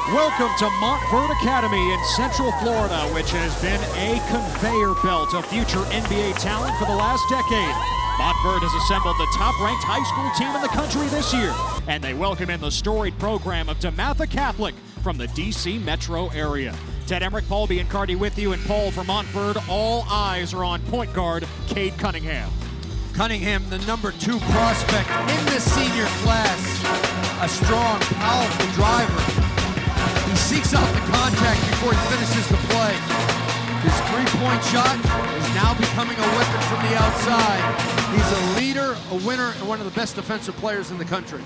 Welcome to Montverde Academy in Central Florida, which has been a conveyor belt of future NBA talent for the last decade. Montverde has assembled the top-ranked high school team in the country this year, and they welcome in the storied program of DeMatha Catholic from the D.C. metro area. Ted Emmerich, Paul Biancardi with you, and Paul for Montverde. All eyes are on point guard Cade Cunningham. Cunningham, the #2 prospect in the senior class. A strong, powerful driver. He seeks out the contact before he finishes the play. His three-point shot is now becoming a weapon from the outside. He's a leader, a winner, and one of the best defensive players in the country.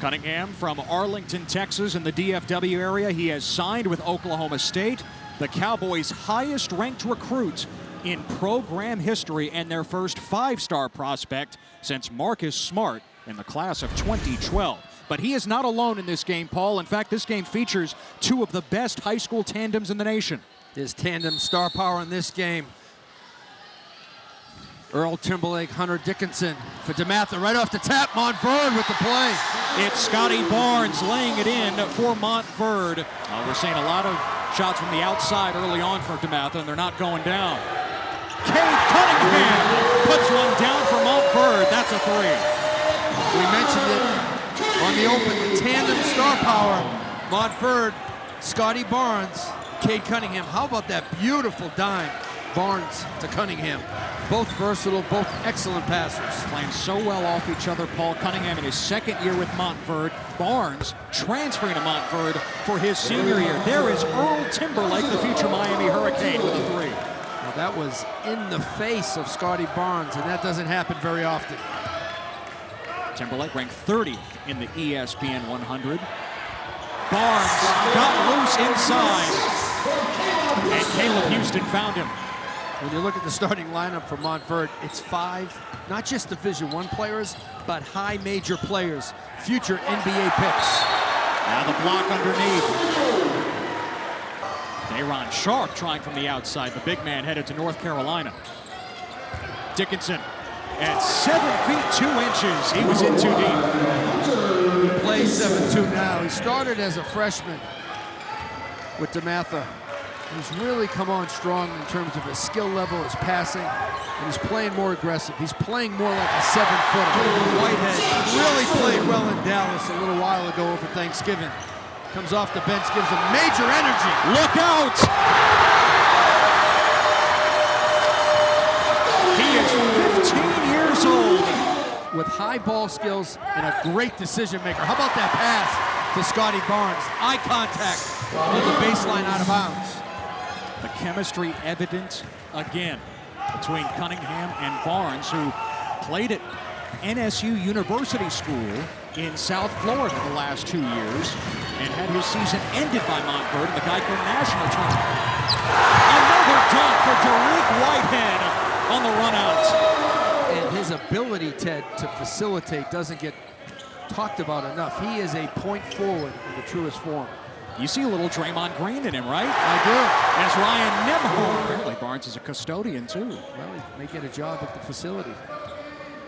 Cunningham from Arlington, Texas in the DFW area. He has signed with Oklahoma State, the Cowboys' highest-ranked recruit in program history and their first 5-star prospect since Marcus Smart in the class of 2012. But he is not alone in this game, Paul. In fact, this game features two of the best high school tandems in the nation. There's tandem star power in this game. Earl, Timberlake, Hunter, Dickinson for DeMatha right off the tap. Montverde with the play. It's Scottie Barnes laying it in for Montverde. We're seeing a lot of shots from the outside early on for DeMatha, and they're not going down. Cade Cunningham puts one down for Montverde. That's a three. We mentioned it on the open, tandem star power. Montverde, Scottie Barnes, Cade Cunningham. How about that beautiful dime? Barnes to Cunningham. Both versatile, both excellent passers. Playing so well off each other, Paul. Cunningham in his second year with Montverde. Barnes transferring to Montverde for his senior year. There is Earl Timberlake, the future Miami Hurricane, with a three. Now that was in the face of Scottie Barnes, and that doesn't happen very often. Timberlake ranked 30th in the ESPN 100. Barnes got loose inside, and Caleb Houston found him. When you look at the starting lineup for Montverde, it's 5, not just Division I players, but high major players, future NBA picks. Now the block underneath. Day'Ron Sharp trying from the outside. The big man headed to North Carolina. Dickinson at 7 feet 2 inches. He was in too deep. He plays 7'2" now. He started as a freshman with DeMatha. He's really come on strong in terms of his skill level, his passing, and he's playing more aggressive. He's playing more like a 7-footer. Whitehead really played well in Dallas a little while ago over Thanksgiving. Comes off the bench, gives him major energy. Look out! He is 15 years old. With high ball skills and a great decision maker. How about that pass to Scottie Barnes? Eye contact on the baseline out of bounds. The chemistry evident again between Cunningham and Barnes, who played at NSU University School in South Florida the last 2 years and had his season ended by Montverde in the Geico National Tournament. Another dunk for Derek Whitehead on the run out. And his ability, Ted, to facilitate doesn't get talked about enough. He is a point forward in the truest form. You see a little Draymond Green in him, right? I do. As Ryan Nembhard. Apparently Barnes is a custodian, too. Well, he may get a job at the facility.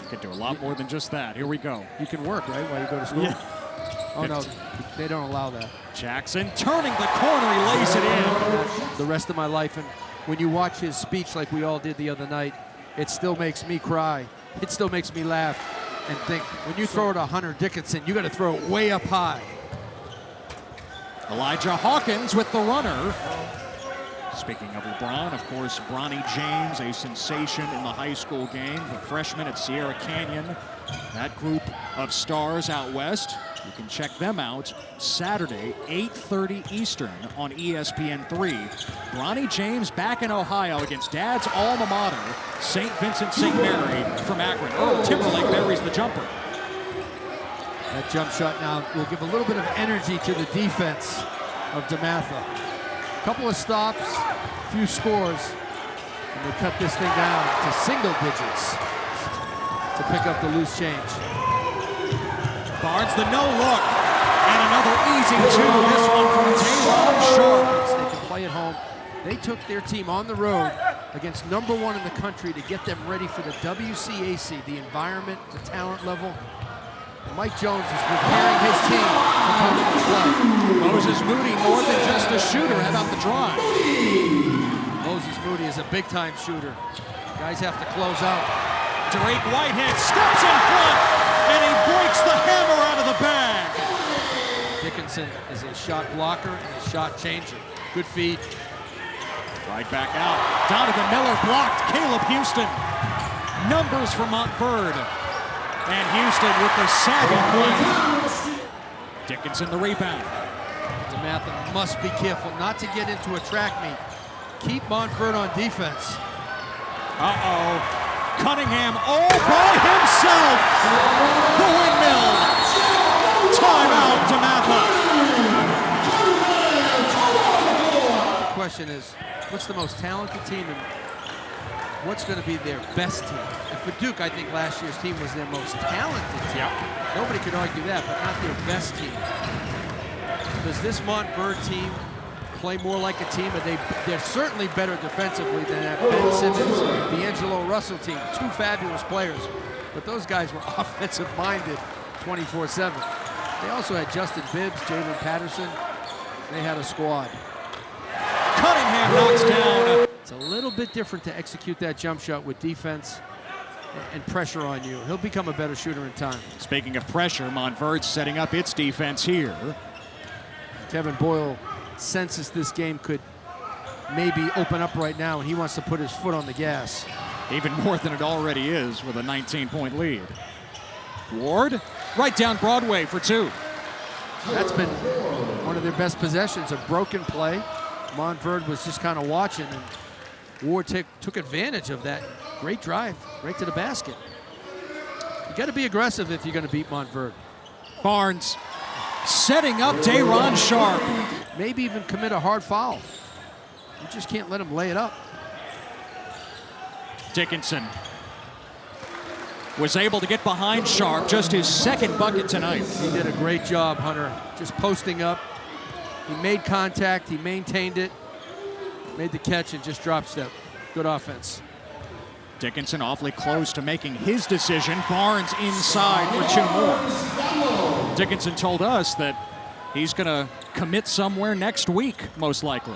Could do a lot more than just that. Here we go. You can work, right, while you go to school? Yeah. Oh, no, they don't allow that. Jackson turning the corner, he lays it in. The rest of my life, and when you watch his speech like we all did the other night, it still makes me cry. It still makes me laugh and think, when you throw it to Hunter Dickinson, you got to throw it way up high. Elijah Hawkins with the runner. Speaking of LeBron, of course, Bronny James, a sensation in the high school game. The freshman at Sierra Canyon. That group of stars out west, you can check them out Saturday, 8:30 Eastern on ESPN3. Bronny James back in Ohio against Dad's alma mater, St. Vincent St. Mary from Akron. Earl Timberlake buries the jumper. That jump shot now will give a little bit of energy to the defense of DeMatha. Couple of stops, few scores, and they cut this thing down to single digits to pick up the loose change. Barnes the no look, and another easy two. This one from Day'Ron Sharp. They can play at home. They took their team on the road against #1 in the country to get them ready for the WCAC, the environment, the talent level. Mike Jones is preparing his team to come to play. Moses Moody more than just a shooter. How about the drive? Moses Moody is a big-time shooter. Guys have to close out. Derek Whitehead steps in front, and he breaks the hammer out of the bag. Dickinson is a shot blocker and a shot changer. Good feed. Right back out. Donovan Miller blocked Caleb Houston. Numbers for Montverde. And Houston with the sagging play. Dickinson the rebound. DeMatha must be careful not to get into a track meet. Keep Montverde on defense. Uh-oh. Cunningham all by himself. The windmill. Timeout, DeMatha. The question is, what's the most talented team and what's going to be their best team? And for Duke, I think last year's team was their most talented team. Yep. Nobody could argue that, but not their best team. Does this Montverde team play more like a team? They're certainly better defensively than that Ben Simmons, D'Angelo Russell team. Two fabulous players, but those guys were offensive-minded 24/7. They also had Justin Bibbs, Jalen Patterson. They had a squad. Cunningham knocks down. It's a little bit different to execute that jump shot with defense and pressure on you. He'll become a better shooter in time. Speaking of pressure, Montverde's setting up its defense here. Kevin Boyle senses this game could maybe open up right now, and he wants to put his foot on the gas. Even more than it already is with a 19-point lead. Ward, right down Broadway for two. That's been one of their best possessions, a broken play. Montverde was just kind of watching, and Ward took advantage of that. Great drive, right to the basket. You got to be aggressive if you're going to beat Montverde. Barnes setting up Day'Ron Sharp. Maybe even commit a hard foul. You just can't let him lay it up. Dickinson was able to get behind Sharp, just his second bucket tonight. He did a great job, Hunter, just posting up. He made contact, he maintained it, made the catch, and just drop step. Good offense. Dickinson awfully close to making his decision. Barnes inside for two more. Dickinson told us that he's going to commit somewhere next week, most likely.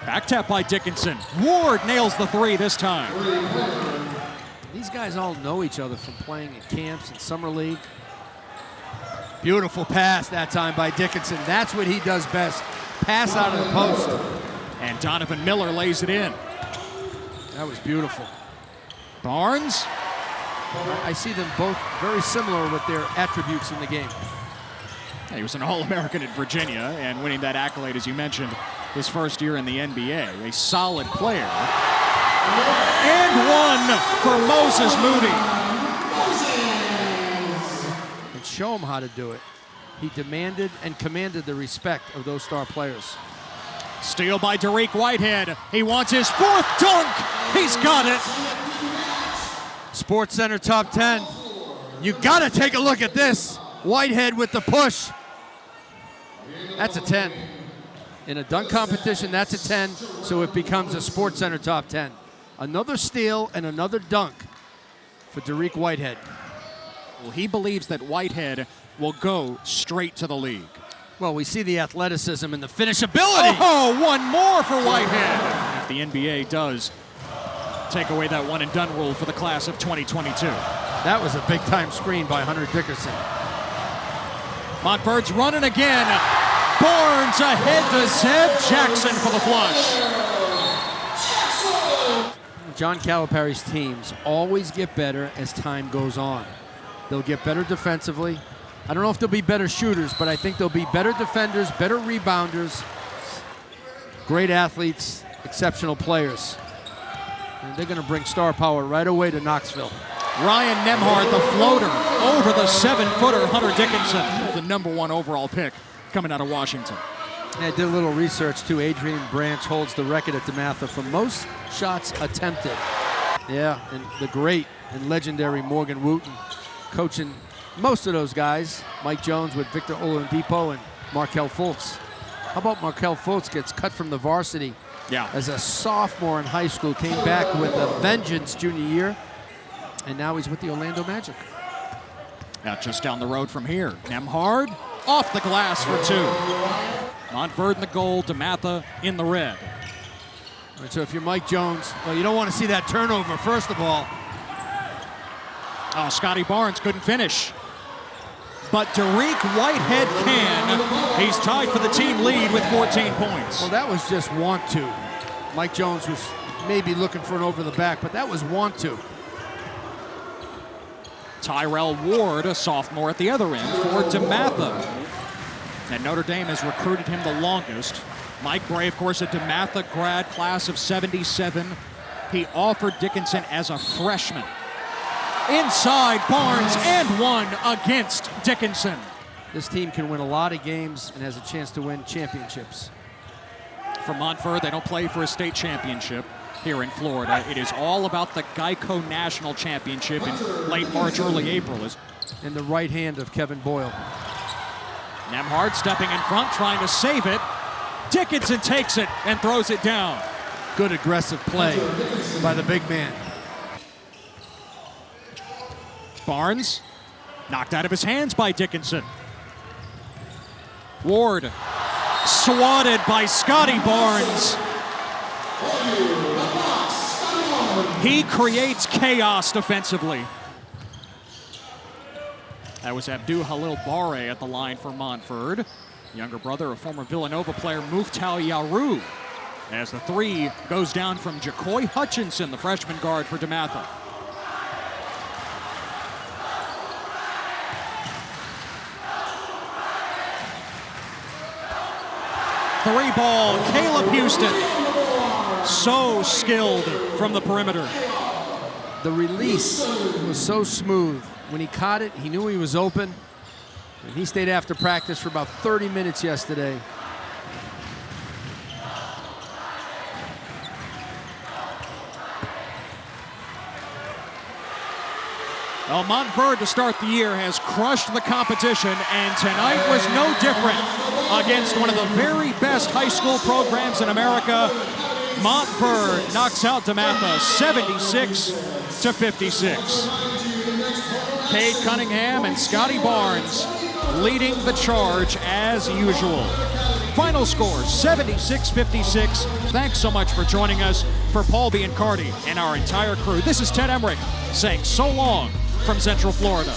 Back tap by Dickinson. Ward nails the three this time. These guys all know each other from playing in camps and summer league. Beautiful pass that time by Dickinson. That's what he does best. Pass out of the post. And Donovan Miller lays it in. That was beautiful. Barnes. I see them both very similar with their attributes in the game. He was an All-American at Virginia and winning that accolade, as you mentioned, his first year in the NBA. A solid player. And one for Moses Moody. And show him how to do it. He demanded and commanded the respect of those star players. Steal by Derek Whitehead. He wants his fourth dunk. He's got it. Sports Center top 10. You gotta take a look at this. Whitehead with the push. That's a 10. In a dunk competition, that's a 10, so it becomes a Sports Center top 10. Another steal and another dunk for Derek Whitehead. Well, he believes that Whitehead will go straight to the league. Well, we see the athleticism and the finishability. Oh, one more for Whitehead. The NBA does take away that one and done rule for the class of 2022. That was a big time screen by Hunter Dickinson. Montverde's running again. Barnes ahead to Zeb Jackson for the flush. John Calipari's teams always get better as time goes on. They'll get better defensively. I don't know if they'll be better shooters, but I think they'll be better defenders, better rebounders, great athletes, exceptional players. And they're going to bring star power right away to Knoxville. Ryan Nembhard, the floater, over the 7-footer Hunter Dickinson, the #1 overall pick coming out of Washington. I did a little research too. Adrian Branch holds the record at DeMatha for most shots attempted. Yeah, and the great and legendary Morgan Wooten coaching most of those guys. Mike Jones with Victor Oladipo and Markelle Fultz. How about Markelle Fultz gets cut from the varsity as a sophomore in high school, came back with a vengeance junior year, and now he's with the Orlando Magic. Now just down the road from here, Nembhard off the glass for 2. Montverde in the gold, DeMatha in the red. All right, so if you're Mike Jones, well, you don't want to see that turnover, first of all. Oh, Scottie Barnes couldn't finish. But Derek Whitehead can. He's tied for the team lead with 14 points. Well, that was just want to. Mike Jones was maybe looking for an over the back, but that was want to. Tyrell Ward, a sophomore at the other end for DeMatha. And Notre Dame has recruited him the longest. Mike Gray, of course, a DeMatha grad, class of 77. He offered Dickinson as a freshman. Inside, Barnes, and one against Dickinson. This team can win a lot of games and has a chance to win championships. For Montverde, they don't play for a state championship here in Florida. It is all about the Geico National Championship in late March, early April. In the right hand of Kevin Boyle. Nembhard stepping in front, trying to save it. Dickinson takes it and throws it down. Good aggressive play by the big man. Barnes knocked out of his hands by Dickinson. Ward swatted by Scottie Barnes. He creates chaos defensively. That was Abdou Halil Barre at the line for Montverde. Younger brother of former Villanova player Muftal Yaru. As the 3 goes down from Jacoy Hutchinson, the freshman guard for DeMatha. Three ball, Caleb Houston. So skilled from the perimeter. The release was so smooth. When he caught it, he knew he was open. And he stayed after practice for about 30 minutes yesterday. Well, Montverde to start the year has crushed the competition, and tonight was no different against one of the very best high school programs in America. Montverde knocks out DeMatha 76-56. Cade Cunningham and Scottie Barnes leading the charge as usual. Final score 76-56. Thanks so much for joining us. For Paul Biancardi and our entire crew, this is Ted Emmerich saying so long from Central Florida.